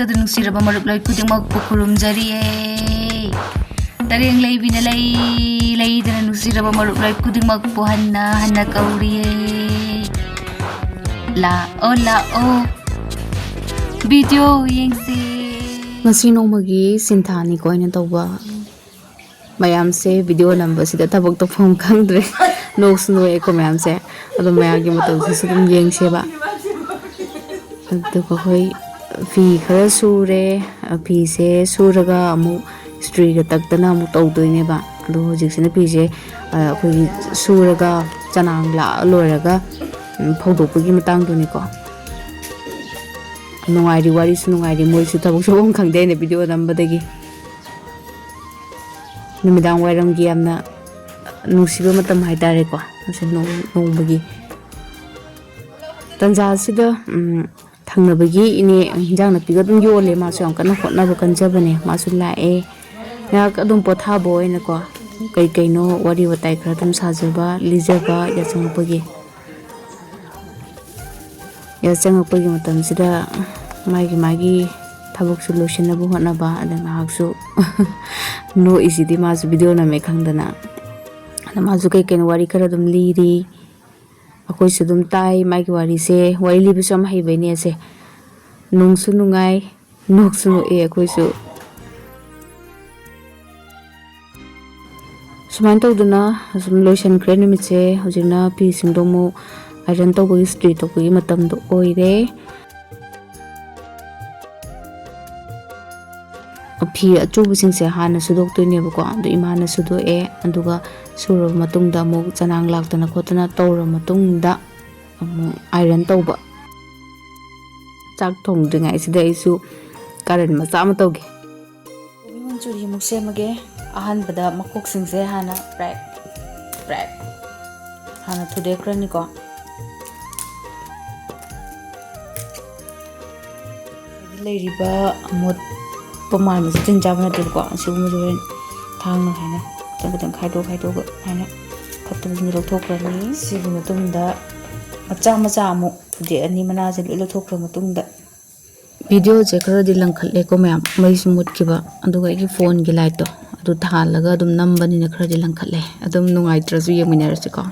ꯌꯥꯏꯐꯗ ꯅꯨꯡꯁꯤꯔꯕ ꯃꯔꯨꯞ ꯂꯣꯏ ꯈꯨꯗꯤꯡꯃꯛꯄꯨ ꯈꯨꯔꯨꯝꯖꯔꯤꯌꯦ ꯇꯔꯦꯡ ꯂꯩꯕꯤꯅ ꯂꯩꯗꯅ ꯅꯨꯡꯁꯤꯔꯕ ꯃꯔꯨꯞ ꯂꯣꯏ ꯈꯨꯗꯤꯡꯃꯛꯄꯨ ꯍꯟꯅ ꯍꯟꯅ ꯀꯧꯔꯤꯌꯦ ꯂꯥꯛꯑꯣ ꯂꯥꯛꯑꯣ ꯚꯤꯗꯤꯑꯣ ꯌꯦꯡꯁꯦ ngasi nongmagi sinthani ko aina tawba mayam se video number sida tabak to phom khangdre noks no e ko mayam se ado mayagi mataw se dum yeng se ba adu ko hoi fi khara sure fi se suraga amu stri ga taktana amu tawdoine ba ado hojik sina fi je khoi suraga chanang la loiraga phawdokpagi matang duni ko nungairi wari su nungairi moi su tabuk so om khangde ne video nambadagi numidang wairam gi amna nungsiba matam haitare ko ase nongbagi tanja sida thangnabagi ine hinjang na piga dum yole ma so kan hotna ba kanjabane ma su lae ya kadum potha boina ko kai kai no wari watai khara dum sajaba lijaba ya changpagi ya changpagi matam sida magi tabuk solution na buhat na ba ada ngahaksu no easy di mas video na me khangdana na mazu kai ken wari kara dum liri akoi su dum tai magi wari se wari li bisam hai bene se nung su nungai nok su no e akoi su suman taw duna sum lotion cream mi che hojina pi singdomo iron taw bagi street to bagi matam do oire fi achubu singse hana sudok toine bako adu imana sudo e aduga suro matungda mo chanang laktana khotana tawra matungda iron tawba chak thong dringai sida isu karan macha ma tawge kobi manchurian muk semage ahan bada makok singse hana break hana thude krani ko leiriba amot pamar ma tin jab na til ko su mu join thang no haina tang khai do go haina khatta ni lo thok rani sibu matung da macha mu de ani mana je lo thok ra matung da video je kara di langkhal le ko mayam mai smooth ki ba aduga gi phone gi light to adu thalaga dum nambani na kara di langkhal le adum nungai trasu yeminar se ko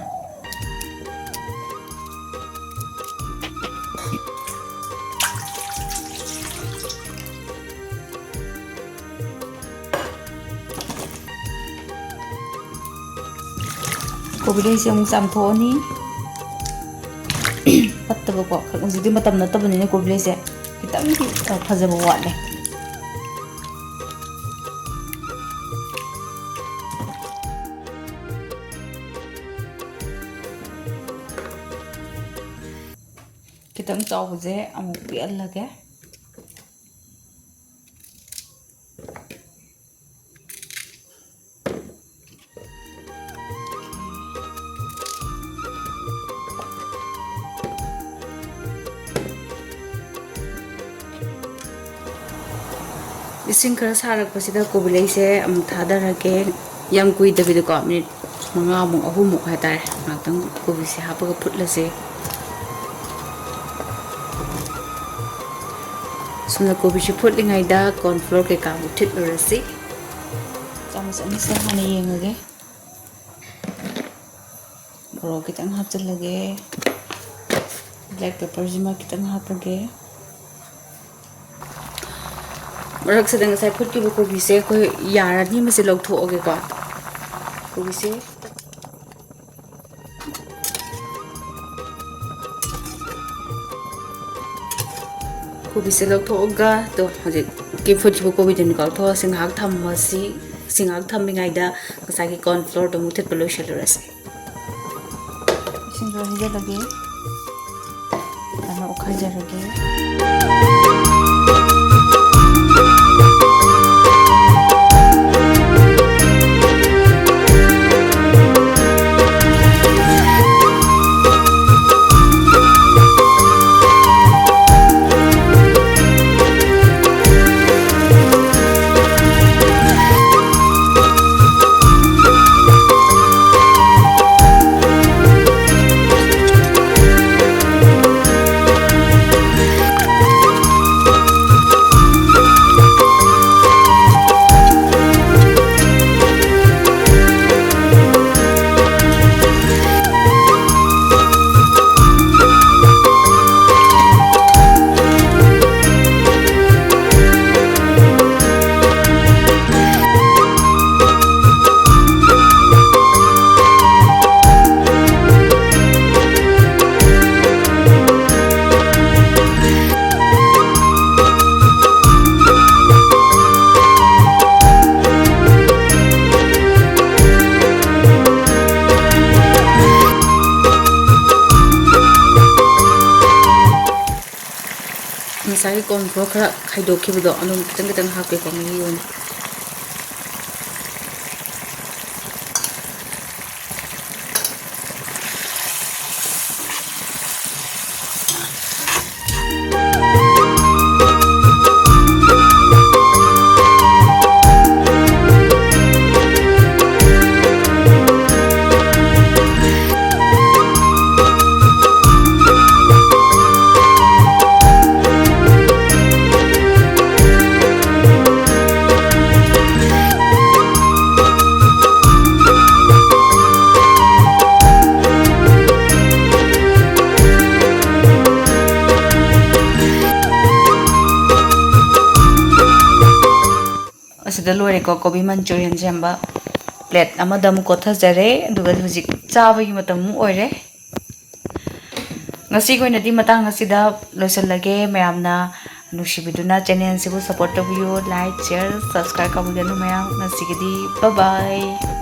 kobi dai se amuk sam thoni pattaba ko khakji matam na tabani ne kobi se kitang phajaba wale kitang chawje amuk pial lage ising khara sarak pasida kobi lai se am thada rake yam kui dabi de ko minute manga mung ahum muk hatar ngakang kobi se hapaga phutla se suna kobi se phutlingai da corn flour ke ka muthit rasi chamus ani se hane yengage bro kitang hapchal lage black pepper jima kitang hapage Marak sedang saya put ki kobi se ko yara ni ma se log tho oge ko kobi se log tho ga to hoje ki put ki kobi den ko tho singhak tham ma si singhak tham bingai da sa ki corn flour to muthet polo shalura se singro hije lage ana okhaja lage cornflour khara khaidokhibido adum kitang kitang hape ko magi yun. asida lore ko kobi manchurian jamba plate amada mu kotha jare duga hujik chaba gi matam mu oire ngasi koina di matang asida loisal lage mayamna nushibiduna channel sibu support tabiyo like share subscribe kabuganu mayam ngasi gidi bye bye.